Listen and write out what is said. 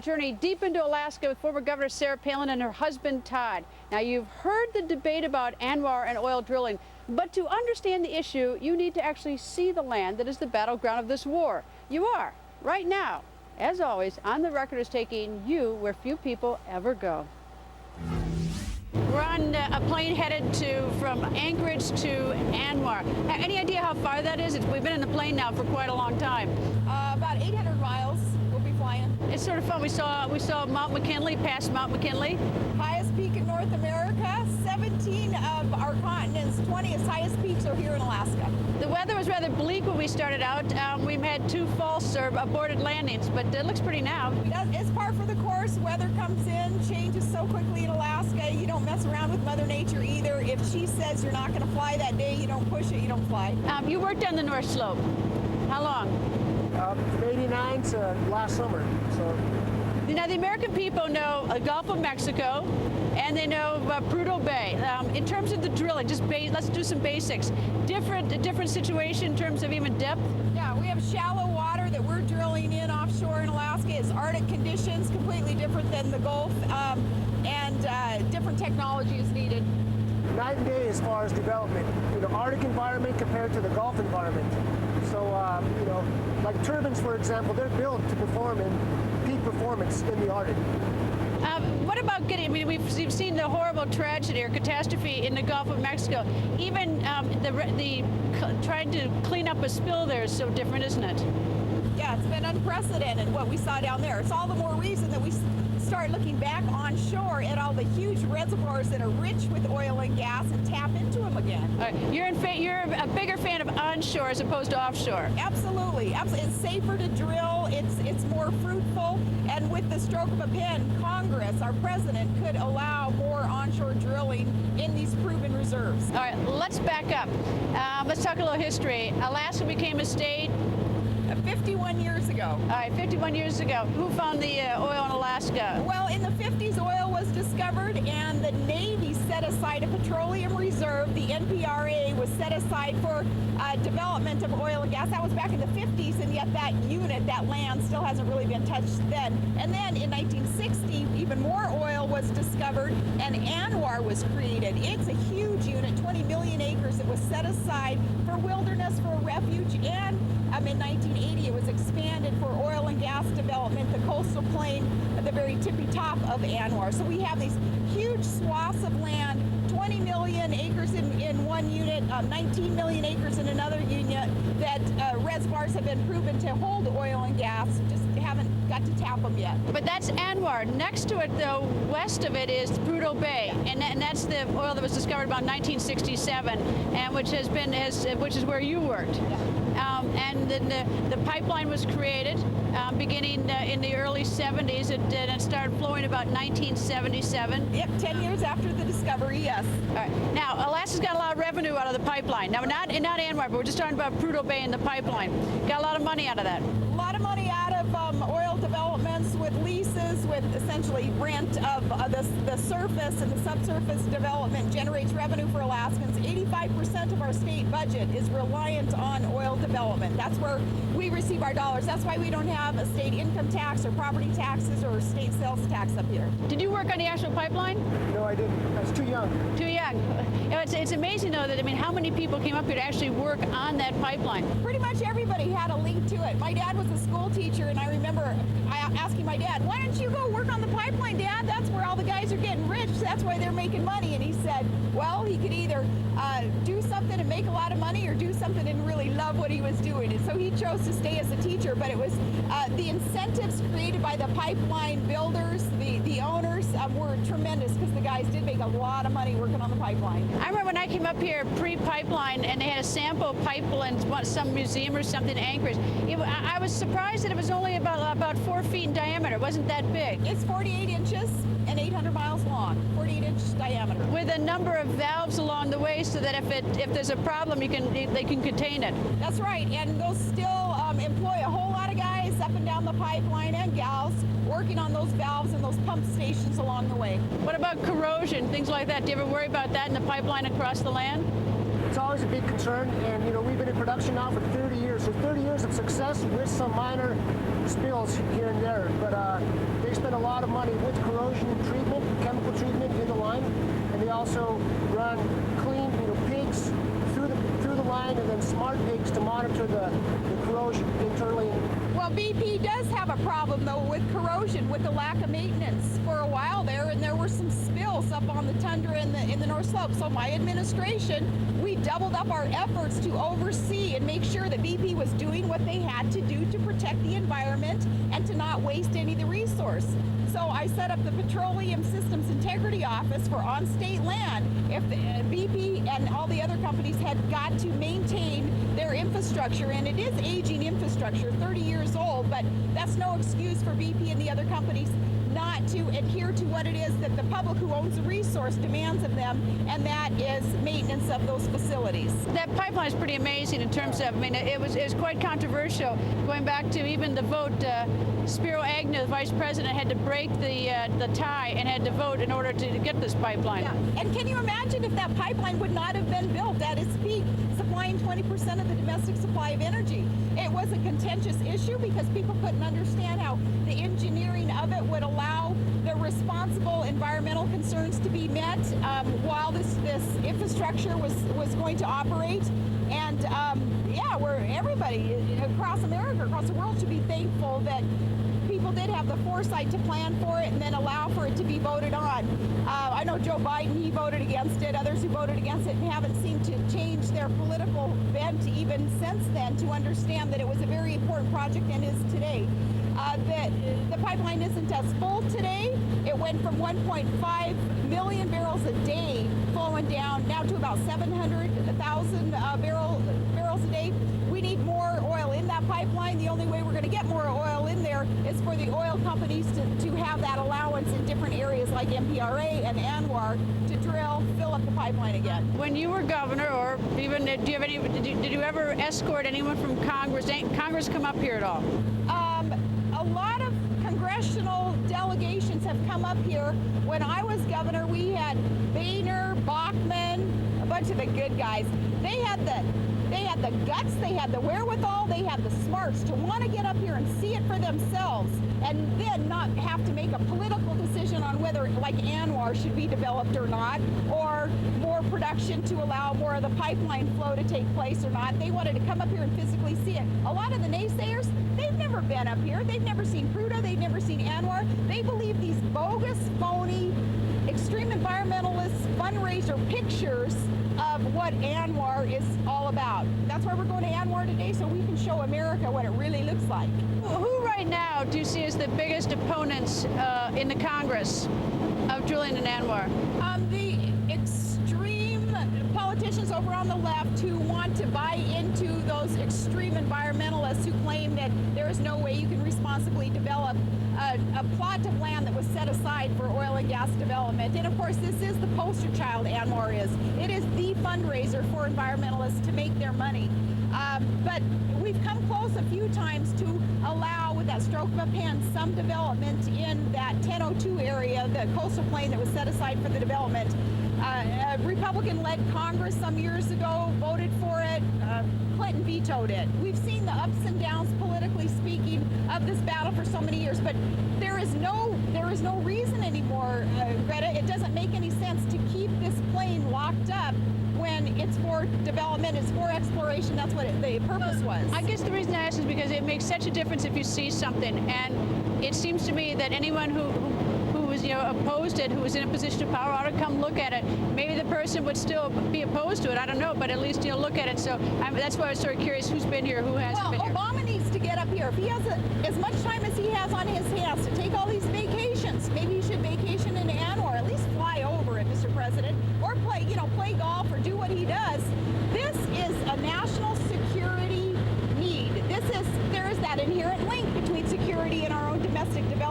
Journey deep into Alaska with former Governor Sarah Palin and her husband Todd. Now, you've heard the debate about ANWR and oil drilling, but to understand the issue, you need to actually see the land that is the battleground of this war. You are, right now, as always, On the Record is taking you where few people ever go. We're on a plane headed from Anchorage to ANWR. Any idea how far that is? We've been in the plane now for quite a long time. About 800 miles. We'll be flying. It's sort of fun. We saw Mount McKinley, past Mount McKinley. Highest peak in North America. 17 of our continent's 20th highest peaks are here in Alaska. The weather was rather bleak when we started out. We've had 2 false or aborted landings, but it looks pretty now. It's par for the course. Weather comes in, changes so quickly in Alaska. You don't mess around with Mother Nature either. If she says you're not going to fly that day, you don't push it, you don't fly. You worked on the North Slope. How long? From '89 to last summer. So. Now, the American people know the Gulf of Mexico, and they know Prudhoe Bay. In terms of the drilling, let's do some basics. Different situation in terms of even depth? Yeah, we have shallow water that we're drilling in offshore in Alaska. It's Arctic conditions, completely different than the Gulf, and different technology is needed. Night and day as far as development. Arctic environment compared to the Gulf environment. So, like turbines, for example, they're built to perform in peak performance in the Arctic. What about we've seen the horrible tragedy or catastrophe in the Gulf of Mexico. Even trying to clean up a spill there is so different, isn't it? Yeah, it's been unprecedented what we saw down there. It's all the more reason that we start looking back onshore at all the huge reservoirs that are rich with oil and gas and tap into them again. All right. You're a bigger fan of onshore as opposed to offshore. Absolutely. It's safer to drill. It's more fruitful. And with the stroke of a pen, Congress, our president, could allow more onshore drilling in these proven reserves. All right, let's back up. Let's talk a little history. Alaska became a state 51 years ago. All right, 51 years ago. Who found the oil in Alaska? Well, in the 50s, oil was discovered, and the Navy set aside a petroleum reserve. The NPRA was set aside for development of oil and gas. That was back in the 50s, and yet that unit, that land, still hasn't really been touched then. And then in 1960, even more oil was discovered, and ANWR was created. It's a huge unit, 20 million acres. It was set aside for wilderness, for refuge, and in 1980, it was expanded for oil and gas development, the coastal plain at the very tippy top of ANWR. So we have these huge swaths of land, 20 million acres in one unit, 19 million acres in another unit, that reservoirs have been proven to hold oil and gas, just haven't got to tap them yet. But that's ANWR. Next to it, though, west of it is Prudhoe Bay, and that's the oil that was discovered about 1967, and which is where you worked. Yeah. And then the pipeline was created beginning in the early 70s, and it started flowing about 1977. Yep, 10 years after the discovery, yes. All right. Now, Alaska's got a lot of revenue out of the pipeline. Now, not ANWR, but we're just talking about Prudhoe Bay and the pipeline. Got a lot of money out of that. A lot of money out of oil developments with leases, with essentially rent of the surface and the subsurface development generates revenue for Alaskans. 85% of our state budget is reliant on oil development. That's where we receive our dollars. That's why we don't have a state income tax or property taxes or state sales tax up here. Did you work on the actual pipeline? No, I didn't. I was too young. Too young. It's amazing, though, that, how many people came up here to actually work on that pipeline? Pretty much everybody had a link to it. My dad was a school teacher, and I remember asking my dad, why don't you go work on the pipeline, Dad? That's where all the guys are getting rich. That's why they're making money. And he said, well, he could either do something and make a lot of money or do something and really love what he was doing. And so he chose to stay as a teacher, but it was the incentives created by the pipeline builders, the owners were tremendous, because the guys did make a lot of money working on the pipeline. I remember when I came up here pre-pipeline and they had a sample pipeline in some museum or something in Anchorage. I was surprised that it was only about 4 feet in diameter. It wasn't that big. It's 48 inches and 800 miles long, 48-inch diameter. With a number of valves along the way, so that if there's a problem, they can contain it. That's right, and they'll still employ a whole lot of guys up and down the pipeline, and gals working on those valves and those pump stations along the way. What about corrosion, things like that? Do you ever worry about that in the pipeline across the land? It's always a big concern, and we've been in production now for 30 years. So 30 years of success with some minor spills here and there, but they money with corrosion treatment, chemical treatment in the line, and they also run clean, pigs through the line, and then smart pigs to monitor the corrosion internally. Well, BP does have a problem, though, with corrosion, with the lack of maintenance for a while there, and there were some spills up on the tundra in the North Slope. So my administration, we doubled up our efforts to oversee and make sure that BP was doing what they had to do to protect the environment and to not waste any of the resource. So I set up the Petroleum Systems Integrity Office for on state land. If the BP and all the other companies had got to maintain their infrastructure, and it is aging infrastructure, 30 years old, but that's no excuse for BP and the other companies not to adhere to what it is that the public who owns the resource demands of them, and that is maintenance of those facilities. That pipeline is pretty amazing in terms of, it was quite controversial. Going back to even the vote, Spiro Agnew, the vice president, had to break the tie and had to vote in order to get this pipeline. Yeah. And can you imagine if that pipeline would not have been built at its peak, supplying 20% of the domestic supply of energy? It was a contentious issue because people couldn't understand how the engineering of it would allow the responsible environmental concerns to be met while this infrastructure was going to operate. And everybody across America, across the world, should be thankful that people did have the foresight to plan for it and then allow for it to be voted on. I know Joe Biden, he voted against it. Others who voted against it haven't seemed to change their political bent even since then to understand that it was a very important project and is today. The pipeline isn't as full today. It went from 1.5 million barrels a day flowing down now to about 700,000 barrels a day. We need more oil in that pipeline. The only way we're going to get more oil in there is for the oil companies to have that allowance in different areas like MPRA and ANWR to drill, fill up the pipeline again. When you were governor, or even did you ever escort anyone from Congress? Did Congress come up here at all? A lot of congressional delegations have come up here. When I was governor, we had Boehner, Bachmann, a bunch of the good guys. They had the guts, they had the wherewithal, they had the smarts to want to get up here and see it for themselves, and then not have to make a political decision on whether, like ANWR, should be developed or not, or more production to allow more of the pipeline flow to take place or not. They wanted to come up here and physically see it. A lot of the naysayers, they've never been up here. They've never seen Prudhoe. They've never seen ANWR. They believe these bogus, phony, extreme environmentalist fundraiser pictures of what ANWR is all about. That's why we're going to ANWR today, so we can show America what it really looks like. Who right now do you see as the biggest opponents in the Congress of drilling in ANWR? The extreme politicians over on the left who want to buy into those extreme environmentalists who claim that there is no way you can responsibly develop a plot of land that was set aside for oil and gas development. And of course, this is the poster child, ANWR is. It is the fundraiser for environmentalists to make their money. But we've come close a few times to allow, with that stroke of a pen, some development in that 1002 area, the coastal plain that was set aside for the development. A Republican-led Congress some years ago voted for it. Clinton vetoed it. We've seen the ups and downs, politically speaking, of this battle for so many years, but there is no reason anymore, Greta. It doesn't make any sense to keep this plain locked up when it's for development, it's for exploration. That's what the purpose was. I guess the reason I ask is because it makes such a difference if you see something, and it seems to me that anyone who was opposed it, who was in a position of power, ought to come look at it. Maybe the person would still be opposed to it, I don't know, but at least look at it. So that's why I was sort of curious who's been here, who hasn't been here. Obama needs to get up here. If he has as much time as he has on his hands to take all these vacations, maybe he should vacation in ANWR, at least fly over it, Mr. President, or play golf or do what he does. This is a national security need. There is that inherent link between security and our own domestic development.